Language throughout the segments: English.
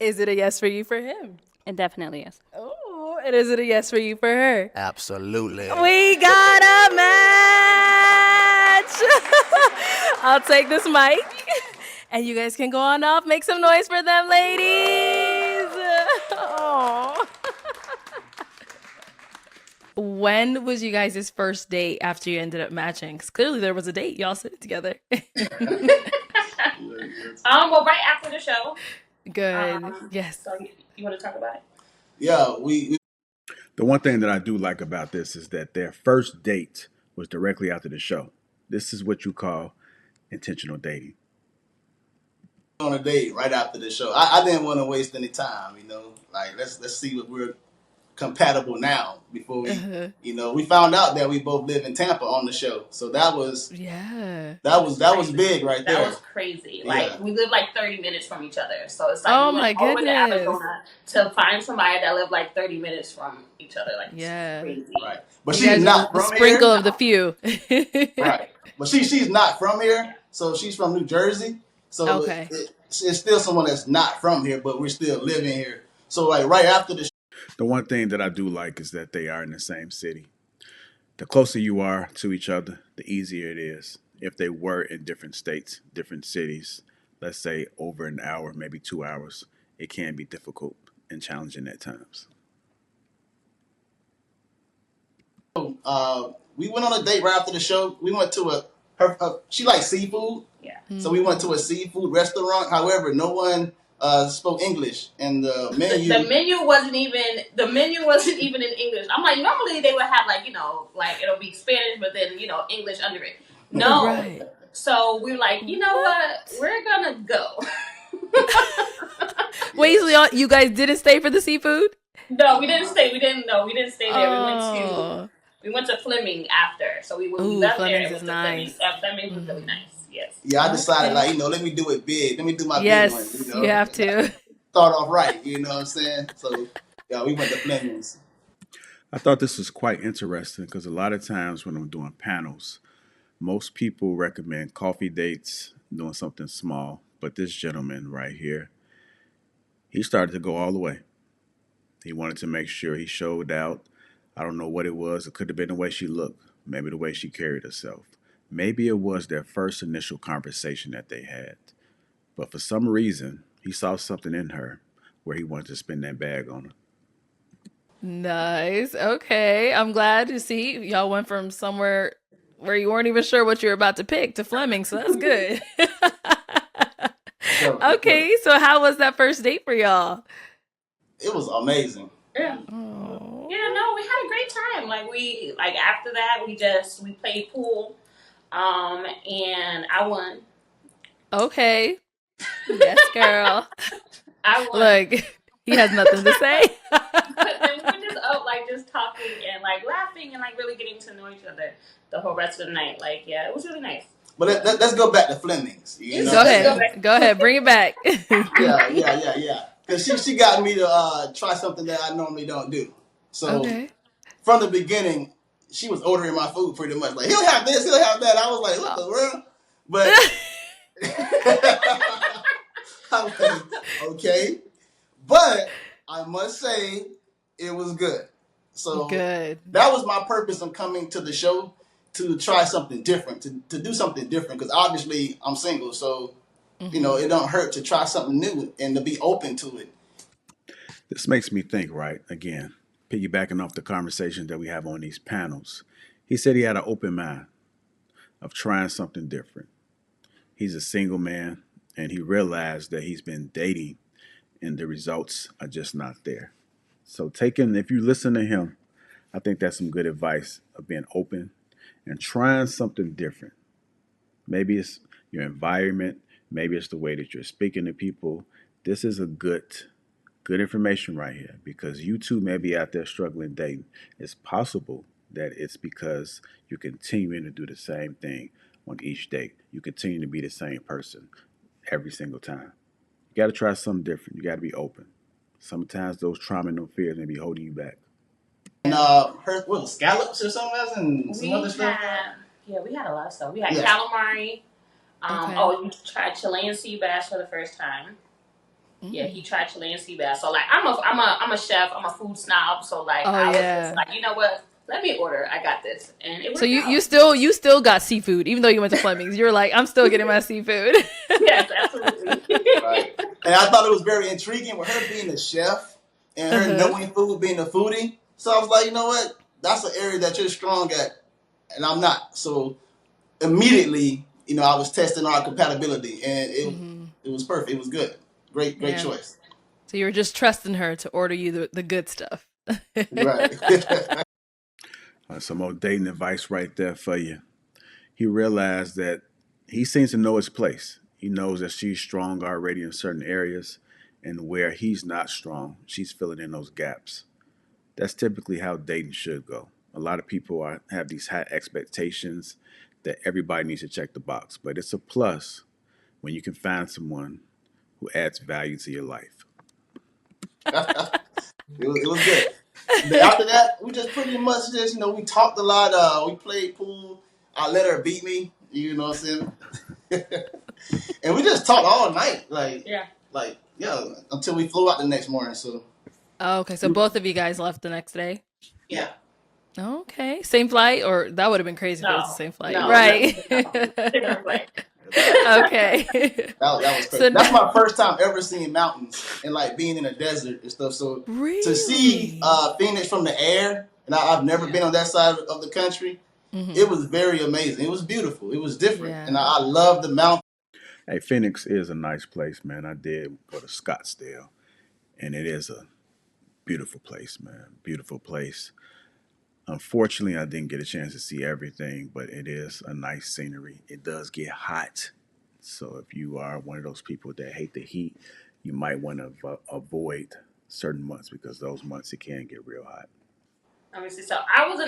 Is it a yes for you for him? It definitely is. Oh, and is it a yes for you for her? Absolutely. We got a match. I'll take this mic, and you guys can go on off. Make some noise for them, ladies. Aw. When was you guys' first date after you ended up matching? Because clearly there was a date. Y'all sit together. Well, right after the show. Good. Yes. So you want to talk about it? Yeah, we The one thing that I do like about this is that their first date was directly after the show. This is what you call intentional dating. on a date right after the show. I didn't want to waste any time, Like let's see if we're compatible now before we we found out that we both live in Tampa on the show. So that was that was big right there. That was crazy. Like we live like 30 minutes from each other. So it's like Oh we my went over to goodness. Arizona to find somebody that lived like 30 minutes from each other. Like it's crazy. Right. But You guys she's are not the from sprinkle here. of the few. Right. But she's not from here. So she's from New Jersey. So Okay. it's still someone that's not from here, but we're still living here. So like right after the The one thing that I do like is that they are in the same city. The closer you are to each other, the easier it is. If they were in different states, different cities, let's say over an hour, maybe 2 hours, it can be difficult and challenging at times. we went on a date right after the show. We went to she likes seafood. Yeah. So we went to a seafood restaurant. However, no one spoke English, and the menu. The menu wasn't even in English. I'm like, normally they would have like like it'll be Spanish, but then English under it. No. Right. So we were like, you know what? We're gonna go. Wait, so you guys didn't stay for the seafood? No, we didn't stay. We didn't stay there. Oh. We went to Fleming after. So we Ooh, left Fleming's there. is nice. Fleming's was really nice. Yes. Yeah, I decided let me do it big. Let me do my Yes, big one. you have to. Start off right. You know what I'm saying? So yeah, we went to Fleming's. I thought this was quite interesting because a lot of times when I'm doing panels, most people recommend coffee dates, doing something small. But this gentleman right here, he started to go all the way. He wanted to make sure he showed out. I don't know what it was. It could have been the way she looked, maybe the way she carried herself. Maybe it was their first initial conversation that they had. But for some reason, he saw something in her where he wanted to spin that bag on her. Nice. Okay. I'm glad to see y'all went from somewhere where you weren't even sure what you were about to pick to Fleming, so that's good. Okay, so how was that first date for y'all? It was amazing. Yeah. Oh. Yeah, no, we had a great time. Like after that we played pool. And I won. Okay. Yes, girl. I won. Look, he has nothing to say. But then we were just up just talking and laughing and really getting to know each other the whole rest of the night. Yeah, it was really nice. But let's go back to Fleming's. Go ahead. Bring it back. Yeah. Because she got me to try something that I normally don't do. So from the beginning, she was ordering my food pretty much. Like, he'll have this, he'll have that. I was like, what the world? But I was like, okay. But I must say, it was good. So good. That was my purpose of coming to the show, to try something different, to do something different. Because obviously I'm single, so it don't hurt to try something new and to be open to it. This makes me think, right? Again, piggybacking off the conversations that we have on these panels. He said he had an open mind of trying something different. He's a single man, and he realized that he's been dating, and the results are just not there. So if you listen to him, I think that's some good advice of being open and trying something different. Maybe it's your environment. Maybe it's the way that you're speaking to people. This is a good information right here, because you too may be out there struggling dating. It's possible that it's because you're continuing to do the same thing on each date. You continue to be the same person every single time. You got to try something different. You got to be open. Sometimes those trauma and those fears may be holding you back. And scallops or something else and some other stuff? Yeah, we had a lot of stuff. We had calamari. You tried Chilean sea bass for the first time. Yeah, he tried Chilean sea bass. So like, I'm a chef. I'm a food snob. So like, I was just like, you know what? Let me order. I got this, and it worked So out. you still got seafood, even though you went to Fleming's. You were like, I'm still getting my seafood. Yes, absolutely. Right. And I thought it was very intriguing with her being a chef and her knowing food, being a foodie. So I was like, you know what? That's an area that you're strong at, and I'm not. So immediately, you know, I was testing our compatibility, and it was perfect. It was good. Great choice. So you were just trusting her to order you the good stuff. Right. Some more dating advice right there for you. He realized that he seems to know his place. He knows that she's strong already in certain areas, and where he's not strong, she's filling in those gaps. That's typically how dating should go. A lot of people have these high expectations that everybody needs to check the box, but it's a plus when you can find someone who adds value to your life. It was good. After that, we just pretty much just, you know, we talked a lot. We played pool. I let her beat me. You know what I'm saying? And we just talked all night. Until we flew out the next morning. So. Oh, okay, so both of you guys left the next day? Yeah. Okay. Same flight? Or that would have been crazy if it was the same flight. No, right. Different flight. Okay. That was crazy. That's my first time ever seeing mountains and like being in a desert and stuff. So to see Phoenix from the air, and I've never been on that side of the country, it was very amazing. It was beautiful. It was different. And I love the mountains. Hey, Phoenix is a nice place, man. I did go to Scottsdale, and it is a beautiful place, man. Beautiful place. Unfortunately, I didn't get a chance to see everything, but it is a nice scenery. It does get hot. So if you are one of those people that hate the heat, you might want to avoid certain months because those months it can get real hot. Let me see. So I was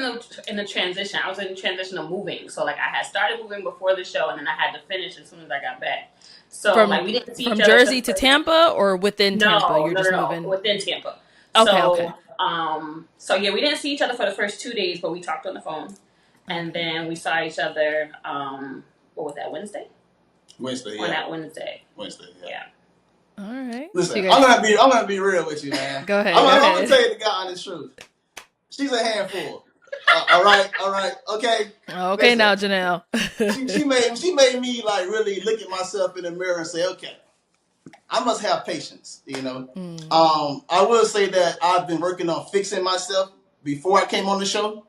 in the transition. I was in the transition of moving. So like I had started moving before the show, and then I had to finish as soon as I got back. So we didn't see each other from Jersey to Tampa or within Tampa. You're just moving within Tampa. Okay. So yeah, we didn't see each other for the first 2 days, but we talked on the phone, and then we saw each other. What was that? Wednesday. Wednesday. On that Wednesday. Yeah. All right. Listen, I'm gonna be real with you, man. Go ahead. I'm gonna tell you the honest truth. She's a handful. All right. Okay. Okay, listen, now Janelle. she made me like really look at myself in the mirror and say, okay, I must have patience. You know. I will say that I've been working on fixing myself before I came on the show.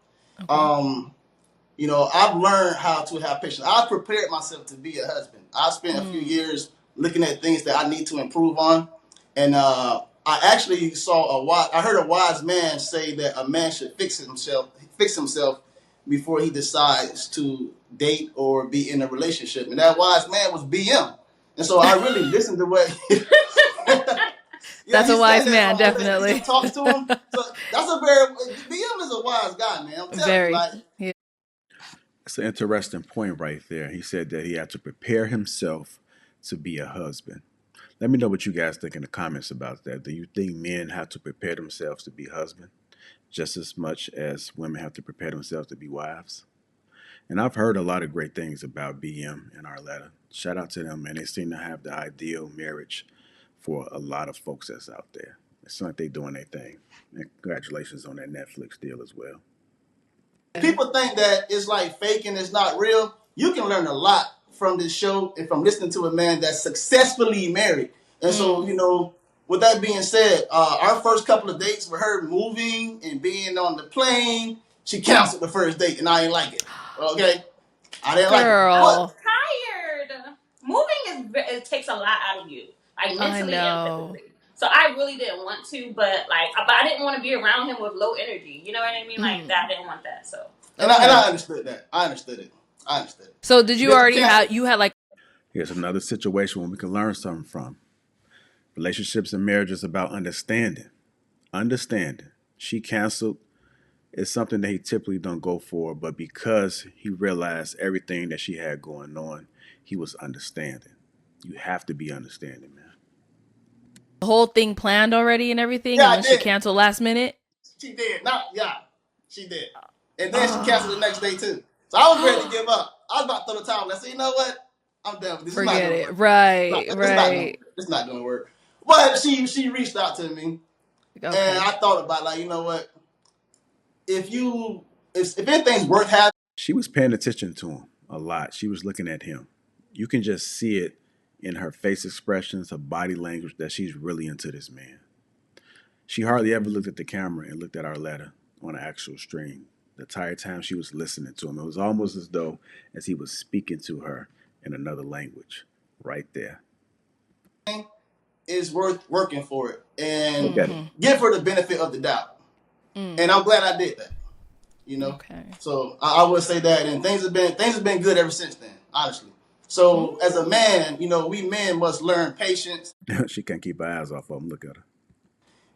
Okay. You know, I've learned how to have patience. I've prepared myself to be a husband. I spent a few years looking at things that I need to improve on, and I actually I heard a wise man say that a man should fix himself before he decides to date or be in a relationship. And that wise man was BM. And so I really listened to what that's a wise man, definitely. Talks to him. So that's BM is a wise guy, man. I'm telling you. It's an interesting point right there. He said that he had to prepare himself to be a husband. Let me know what you guys think in the comments about that. Do you think men have to prepare themselves to be husbands just as much as women have to prepare themselves to be wives? And I've heard a lot of great things about BM in our letter. Shout out to them, man. They seem to have the ideal marriage for a lot of folks that's out there. It seems like they're doing their thing. And congratulations on that Netflix deal as well. People think that it's like fake and it's not real. You can learn a lot from this show and from listening to a man that's successfully married. And so, you know, with that being said, our first couple of dates with her moving and being on the plane, she canceled the first date and I ain't like it. Okay? I didn't like it. I was tired. Moving it takes a lot out of you. Like mentally and physically. So I really didn't want to, but I didn't want to be around him with low energy. You know what I mean? Like that, I didn't want that. So and I understood that. I understood it. So did you already have like? Here's another situation where we can learn something from. Relationships and marriage is about understanding. Understanding. She canceled. It's something that he typically don't go for, but because he realized everything that she had going on, he was understanding. You have to be understanding, man. The whole thing planned already and everything, and then she canceled last minute? She did. She did. And then she canceled the next day too. So I was ready to give up. I was about to throw the towel. I said, you know what? I'm done with this. Forget it. Right. It's not going to work. But she reached out to me, Okay. and I thought about like, you know what? If anything's worth having, She was paying attention to him a lot. She was looking at him. You can just see it in her face expressions, her body language, that she's really into this man. She hardly ever looked at the camera and looked at our letter on an actual stream. The entire time she was listening to him, it was almost as though as he was speaking to her in another language, right there. is worth working for it, and Okay. give her the benefit of the doubt. And I'm glad I did that. You know. Okay. So I would say that, and things have been good ever since then, honestly. So as a man, you know, we men must learn patience. She can't keep her eyes off of him. Look at her.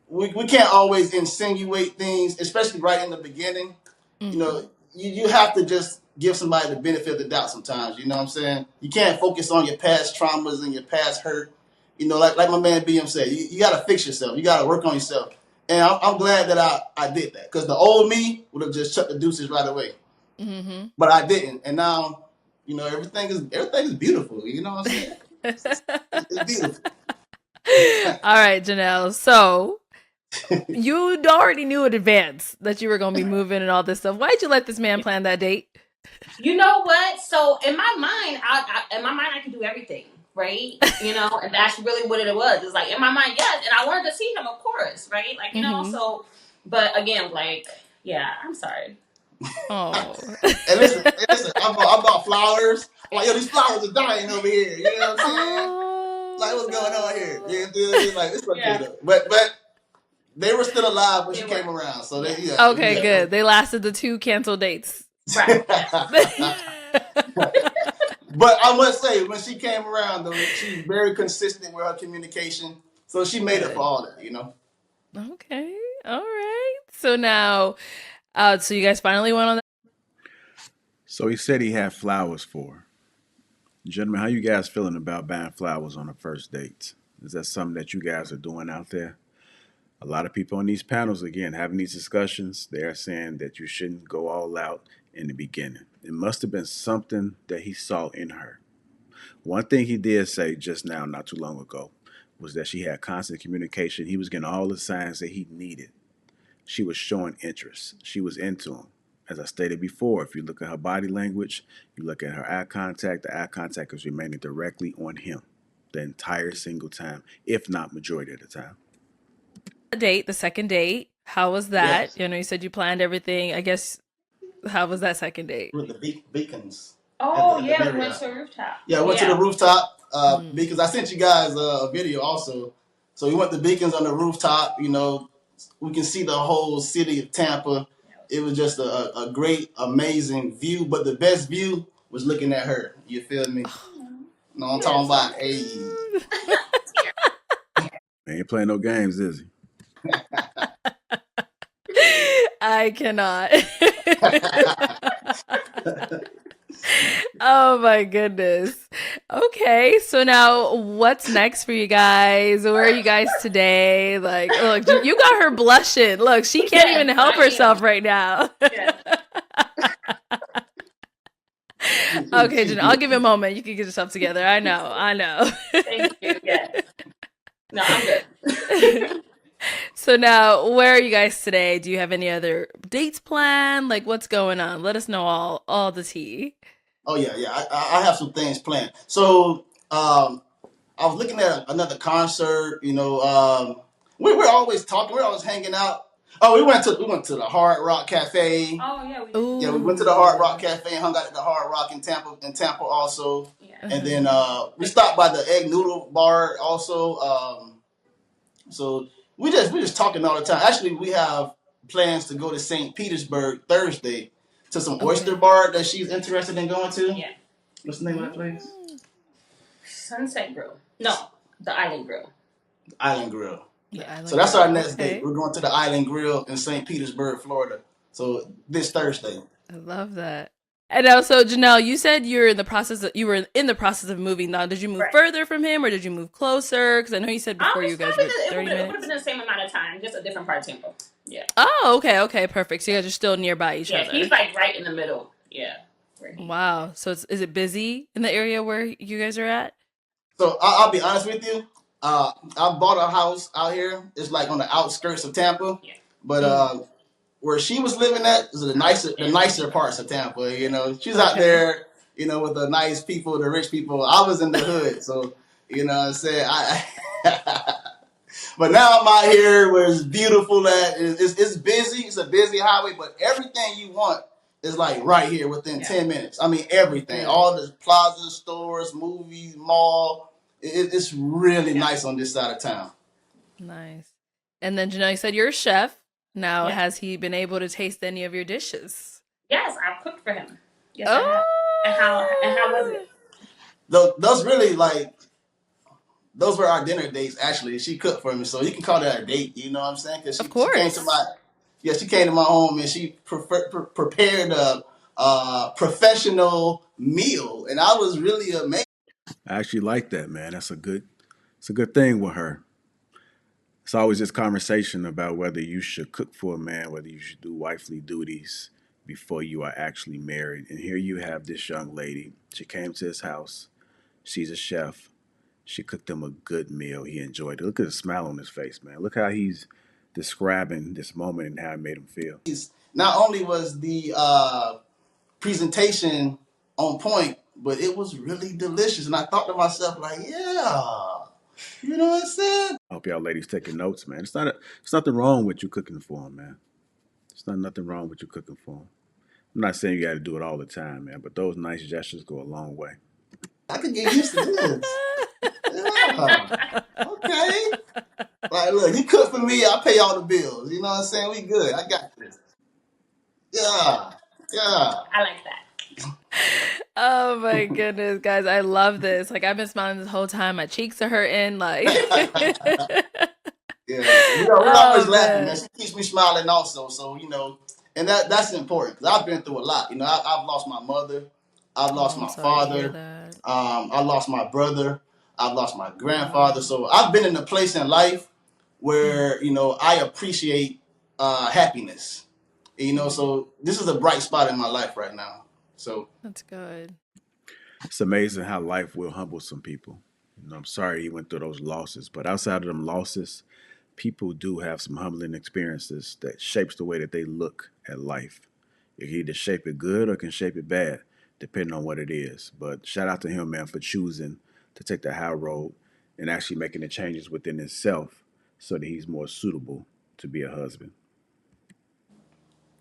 We can't always insinuate things, especially right in the beginning. You know, you have to just give somebody the benefit of the doubt sometimes. You know what I'm saying? You can't focus on your past traumas and your past hurt. You know, like my man BM said, you got to fix yourself. You got to work on yourself. And I'm glad that I did that, because the old me would have just shut the deuces right away. But I didn't, and now, you know, everything is beautiful. You know what I'm saying? It's beautiful. All right, Janelle. So you already knew in advance that you were going to be moving and all this stuff. Why'd you let this man plan that date? You know what? So in my mind, I could do everything, right? You know, and that's really what it was. It's like in my mind, yes, and I wanted to see him, of course, right? Like, you know, so, but again, like, yeah, I'm sorry. Oh. And listen, I bought flowers. I'm like, yo, these flowers are dying over here. You know what I'm saying? Like, what's going on here? You know, like, it's okay though. But they were still alive when she came around. So they, okay, good. They lasted the 2 canceled dates. Right. But I must say, when she came around, though, she's very consistent with her communication. So she made it for all that, you know. Okay. All right. So now, so you guys finally went on that. So he said he had flowers for her. Gentlemen, how you guys feeling about buying flowers on a first date? Is that something that you guys are doing out there? A lot of people on these panels, again, having these discussions, they're saying that you shouldn't go all out in the beginning. It must have been something that he saw in her. One thing he did say just now, not too long ago, was that she had constant communication. He was getting all the signs that he needed. She was showing interest. She was into him. As I stated before, if you look at her body language, you look at her eye contact, the eye contact is remaining directly on him the entire single time, if not majority of the time. The second date, how was that? Yes. You know, you said you planned everything. I guess, how was that second date? With the beacons. Oh, yeah, we went to a rooftop. Yeah, I went to the rooftop because I sent you guys a video also. So we went to beacons on the rooftop. You know, we can see the whole city of Tampa. It was just a great, amazing view. But the best view was looking at her. You feel me? No, I'm talking about He ain't playing no games, is he? I cannot. Oh my goodness. Okay, so now what's next for you guys? Where are you guys today? Like, look, you got her blushing. Look, she can't even help herself right now. Okay, Jen, I'll give you a moment. You can get yourself together. I know. Thank you. Yes. No, I'm good. So now, where are you guys today? Do you have any other dates planned? Like, what's going on? Let us know all the tea. Oh yeah. I have some things planned. So I was looking at another concert. You know, we're always talking. We're always hanging out. Oh, we went to the Hard Rock Cafe. Oh yeah, we went to the Hard Rock Cafe and hung out at the Hard Rock in Tampa also. Yeah. And then we stopped by the Egg Noodle Bar also. So we just talking all the time. Actually, we have plans to go to St. Petersburg Thursday to some oyster bar that she's interested in going to. Yeah. What's the name of that place? Sunset Grill. No, the Island Grill. Island Grill. Yeah. So that's our next date. We're going to the Island Grill in St. Petersburg, Florida. So this Thursday. I love that. And also, Janelle, you said you were in the process of moving. Now, did you move further from him, or did you move closer? Because I know you said before you guys were 30 minutes. It would have been the same amount of time, just a different part of Tampa. Yeah. Oh, okay, perfect. So you guys are still nearby each other. Yeah, he's like right in the middle. Yeah. Wow. So is it busy in the area where you guys are at? So I'll be honest with you. I bought a house out here. It's like on the outskirts of Tampa, Yeah. but where she was living at is the nicer parts of Tampa. You know, she's out Okay. there, you know, with the nice people, the rich people. I was in the hood, so you know what I'm saying. But now I'm out here where it's beautiful. It's busy. It's a busy highway, but everything you want is like right here within 10 minutes. I mean, everything. All the plazas, stores, movies, mall. It's really nice on this side of town. Nice. And then Janelle, you said you're a chef. Now, Yeah. has he been able to taste any of your dishes? Yes, I've cooked for him. Yes, Oh. I have. And how was it? Those really like those were our dinner dates. Actually, she cooked for me, so you can call that a date. You know what I'm saying? Because Of course. she came to my home and she prepared a professional meal, and I was really amazed. I actually like that, man. It's a good thing with her. It's always this conversation about whether you should cook for a man, whether you should do wifely duties before you are actually married. And here you have this young lady. She came to his house. She's a chef. She cooked him a good meal. He enjoyed it. Look at the smile on his face, man. Look how he's describing this moment and how it made him feel. Not only was the presentation on point, but it was really delicious. And I thought to myself, like, yeah, you know what I'm saying? I hope y'all ladies taking notes, man. It's nothing wrong with you cooking for him, man. It's not nothing wrong with you cooking for him. I'm not saying you got to do it all the time, man, but those nice gestures go a long way. I could get used to this. Yeah. Okay. Like, look, you cook for me, I pay all the bills. You know what I'm saying? We good. I got this. Yeah. Yeah. I like that. Oh my goodness, guys, I love this. Like, I've been smiling this whole time. My cheeks are hurting. Like, Yeah. You know, we're always laughing, man. She keeps me smiling also. So, you know, and that's important because I've been through a lot. You know, I've lost my mother. I've lost my father. I lost my brother. I've lost my grandfather. So I've been in a place in life where, you know, I appreciate happiness. You know, so this is a bright spot in my life right now. So that's good. It's amazing how life will humble some people. You know, I'm sorry he went through those losses, but outside of them losses, people do have some humbling experiences that shapes the way that they look at life. You can either shape it good or can shape it bad, depending on what it is. But shout out to him, man, for choosing to take the high road and actually making the changes within himself so that he's more suitable to be a husband.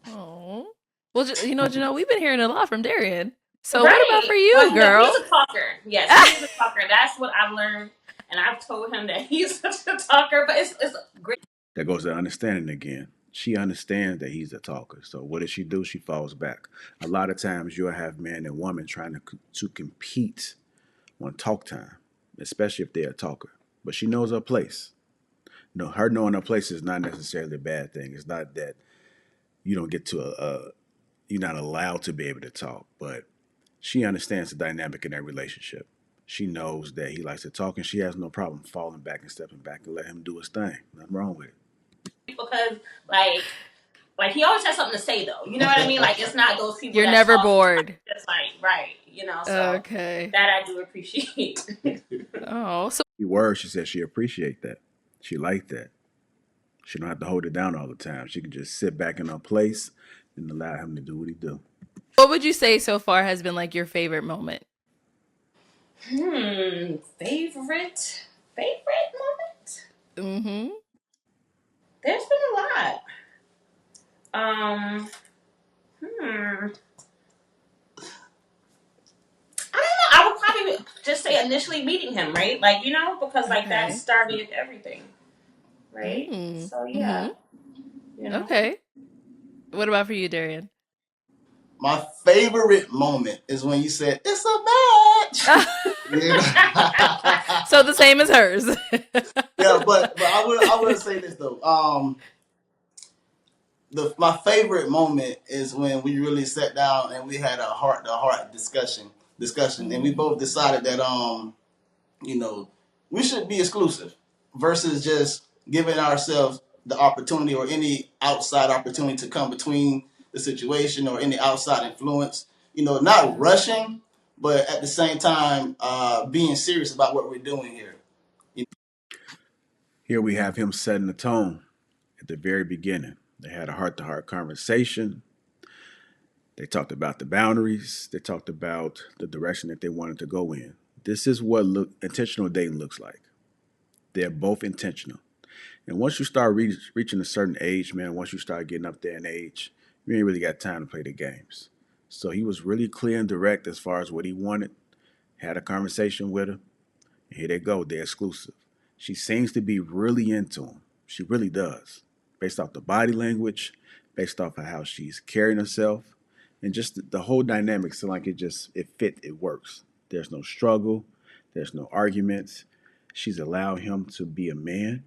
Oh. Well, you know, Janelle, we've been hearing a lot from Darian. So Right. what about for you, Well, girl? He's a talker. Yes, he's a talker. That's what I've learned. And I've told him that he's such a talker, but it's great. That goes to understanding again. She understands that he's a talker. So what does she do? She falls back. A lot of times you'll have man and woman trying to compete on talk time, especially if they're a talker. But she knows her place. No, her knowing her place is not necessarily a bad thing. It's not that you don't get to you're not allowed to be able to talk, but she understands the dynamic in that relationship. She knows that he likes to talk, and she has no problem falling back and stepping back and let him do his thing. Nothing wrong with it. Because like he always has something to say though. You know what I mean? Like it's not those people. You're that never talk, bored. It's like right, you know. So okay. That I do appreciate. Oh, so She said she appreciate that. She liked that. She don't have to hold it down all the time. She can just sit back in her place and allow him to do what he do. What would you say so far has been like your favorite moment? Favorite moment? Mm-hmm. There's been a lot. I don't know. I would probably just say initially meeting him, right? Like, you know, because like that started everything. Right? So yeah. Mm-hmm. You know? Okay. What about for you, Darian? My favorite moment is when you said, "It's a match." So the same as hers. Yeah, but I would say this though. My favorite moment is when we really sat down and we had a heart-to-heart discussion, and we both decided that you know, we should be exclusive versus just giving ourselves the opportunity or any outside opportunity to come between the situation or any outside influence. You know, not rushing, but at the same time being serious about what we're doing here. Here we have him setting the tone at the very beginning. They had a heart-to-heart conversation. They talked about the boundaries. They talked about the direction that they wanted to go in. This is what intentional dating looks like. They're both intentional. And once you start reaching a certain age, man, once you start getting up there in age, you ain't really got time to play the games. So he was really clear and direct as far as what he wanted. Had a conversation with her. And here they go. They're exclusive. She seems to be really into him. She really does. Based off the body language, based off of how she's carrying herself, and just the whole dynamic. So like it fit, it works. There's no struggle. There's no arguments. She's allowed him to be a man.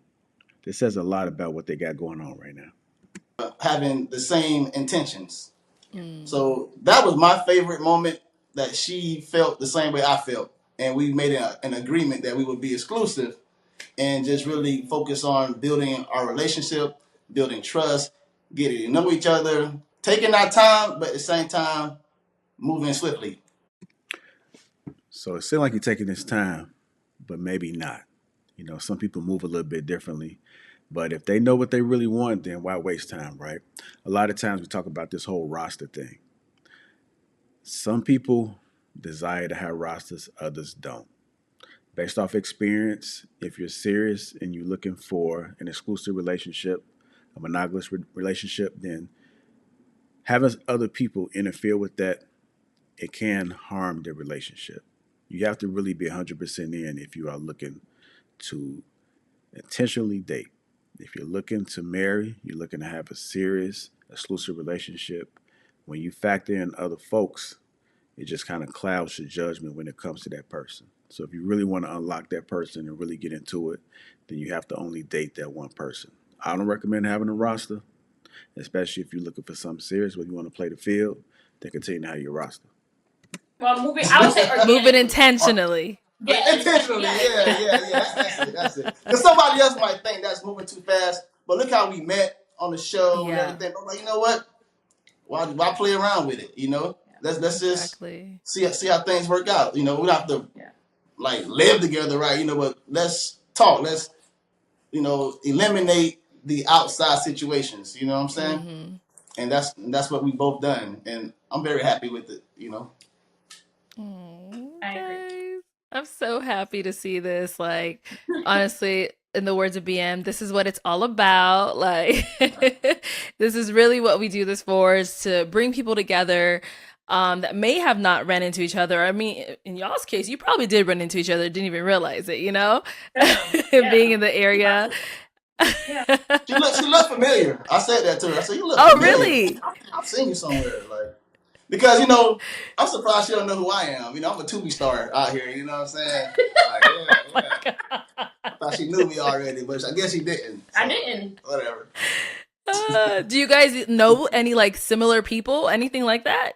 This says a lot about what they got going on right now. Having the same intentions. So that was my favorite moment, that she felt the same way I felt. And we made an agreement that we would be exclusive and just really focus on building our relationship, building trust, getting to know each other, taking our time, but at the same time, moving swiftly. So it seems like you're taking this time, but maybe not. You know, some people move a little bit differently. But if they know what they really want, then why waste time, right? A lot of times we talk about this whole roster thing. Some people desire to have rosters, others don't. Based off experience, if you're serious and you're looking for an exclusive relationship, a monogamous relationship, then having other people interfere with that, it can harm the relationship. You have to really be 100% in if you are looking to intentionally date. If you're looking to marry, you're looking to have a serious, exclusive relationship. When you factor in other folks, it just kind of clouds your judgment when it comes to that person. So if you really want to unlock that person and really get into it, then you have to only date that one person. I don't recommend having a roster, especially if you're looking for something serious where you want to play the field, then continue to have your roster. Well, I would say move it intentionally. Intentionally, yeah. That's it. Because somebody else might think that's moving too fast, but look how we met on the show and everything. I'm like, you know what? Why play around with it? You know, let's just see how things work out. You know, we don't have to like live together, right? You know, but let's talk. Let's eliminate the outside situations. You know what I'm saying? Mm-hmm. And that's what we both done, and I'm very happy with it. You know. I agree. I'm so happy to see this. Like, honestly, in the words of BM, this is what it's all about. Like, this is really what we do this for, is to bring people together that may have not run into each other. I mean, in y'all's case, you probably did run into each other, didn't even realize it, you know? Being in the area. Yeah. She looked familiar. I said that to her. I said, you look familiar. Really? I've seen you somewhere. Like, because, I'm surprised she don't know who I am. I'm a Tubi star out here. You know what I'm saying? Like, yeah. I thought she knew me already, but I guess she didn't. So, I didn't. Whatever. Do you guys know any, like, similar people? Anything like that?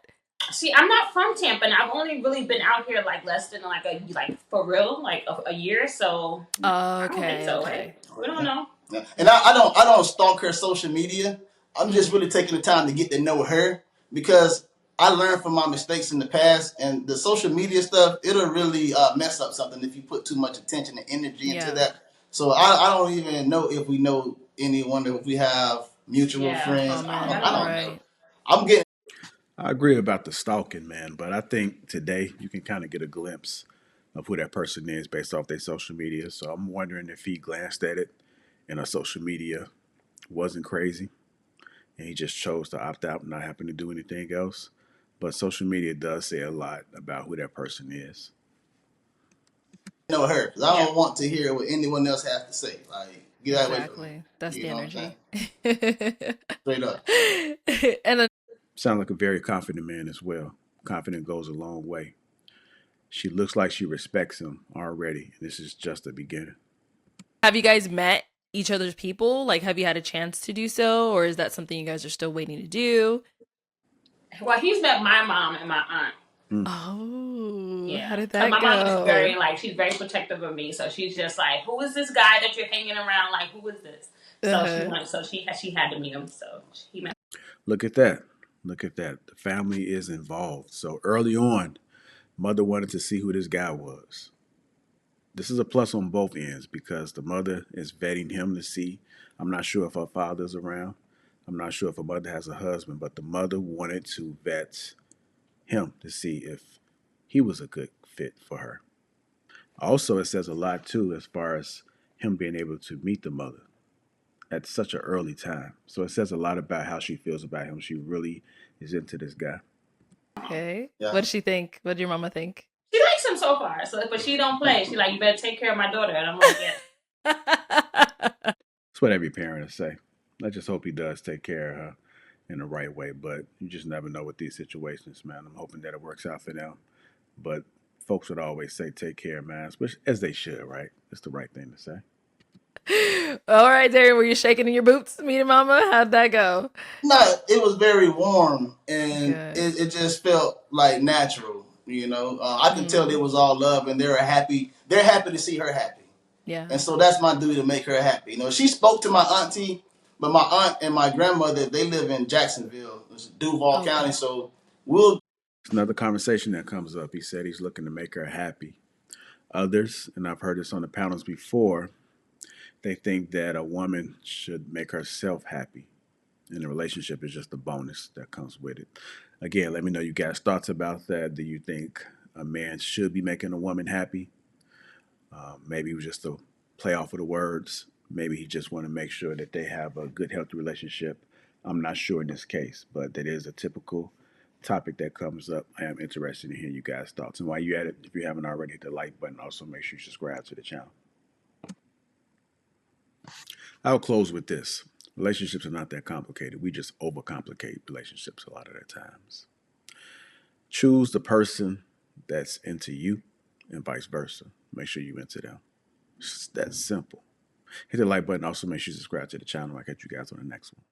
See, I'm not from Tampa, and I've only really been out here, like, less than, like, for real, like, a year, so. Okay. I don't think so, right? We don't know. Yeah. And I don't stalk her social media. I'm just really taking the time to get to know her, because I learned from my mistakes in the past, and the social media stuff, it'll really mess up something if you put too much attention and energy into that. So I don't even know if we know anyone, if we have mutual friends. I don't know. I agree about the stalking, man, but I think today you can kind of get a glimpse of who that person is based off their social media. So I'm wondering if he glanced at it and our social media wasn't crazy and he just chose to opt out and not happen to do anything else. But social media does say a lot about who that person is. Know her, because I don't want to hear what anyone else has to say. Like, get out of me. That's the energy. Straight up. And then sound like a very confident man as well. Confident goes a long way. She looks like she respects him already, and this is just the beginning. Have you guys met each other's people? Like, have you had a chance to do so, or is that something you guys are still waiting to do? Well, he's met my mom and my aunt. Oh, yeah. How did that go? My mom is she's very protective of me. So she's just like, who is this guy that you're hanging around? Like, who is this? So she had to meet him. So he met. Look at that. Look at that. The family is involved. So early on, mother wanted to see who this guy was. This is a plus on both ends because the mother is vetting him to see. I'm not sure if her father's around. I'm not sure if her mother has a husband, but the mother wanted to vet him to see if he was a good fit for her. Also, it says a lot too as far as him being able to meet the mother at such an early time. So it says a lot about how she feels about him. She really is into this guy. Okay. Yeah. What did she think? What did your mama think? She likes him so far, so but she don't play. She like, you better take care of my daughter, and I'm like, yeah. That's what every parent will say. I just hope he does take care of her in the right way, but you just never know with these situations, man. I'm hoping that it works out for them. But folks would always say, take care, man, which, as they should, right? It's the right thing to say. All right, Darian, were you shaking in your boots, meeting mama? How'd that go? No, it was very warm, and Good. it just felt like natural. I could tell it was all love, and they're happy. They're happy to see her happy, Yeah. and so that's my duty to make her happy. She spoke to my auntie, but my aunt and my grandmother, they live in Jacksonville, it's Duval Okay. County. So we'll. It's another conversation that comes up. He said he's looking to make her happy. Others, and I've heard this on the panels before, they think that a woman should make herself happy. And the relationship is just a bonus that comes with it. Again, let me know you guys' thoughts about that. Do you think a man should be making a woman happy? Maybe it was just a play off of the words. Maybe he just want to make sure that they have a good, healthy relationship. I'm not sure in this case, but that is a typical topic that comes up. I am interested in hearing you guys' thoughts. And while you're at it, if you haven't already, hit the like button. Also, make sure you subscribe to the channel. I'll close with this. Relationships are not that complicated. We just overcomplicate relationships a lot of the times. Choose the person that's into you and vice versa. Make sure you into them. It's that simple. Hit the like button. Also, make sure you subscribe to the channel. I'll catch you guys on the next one.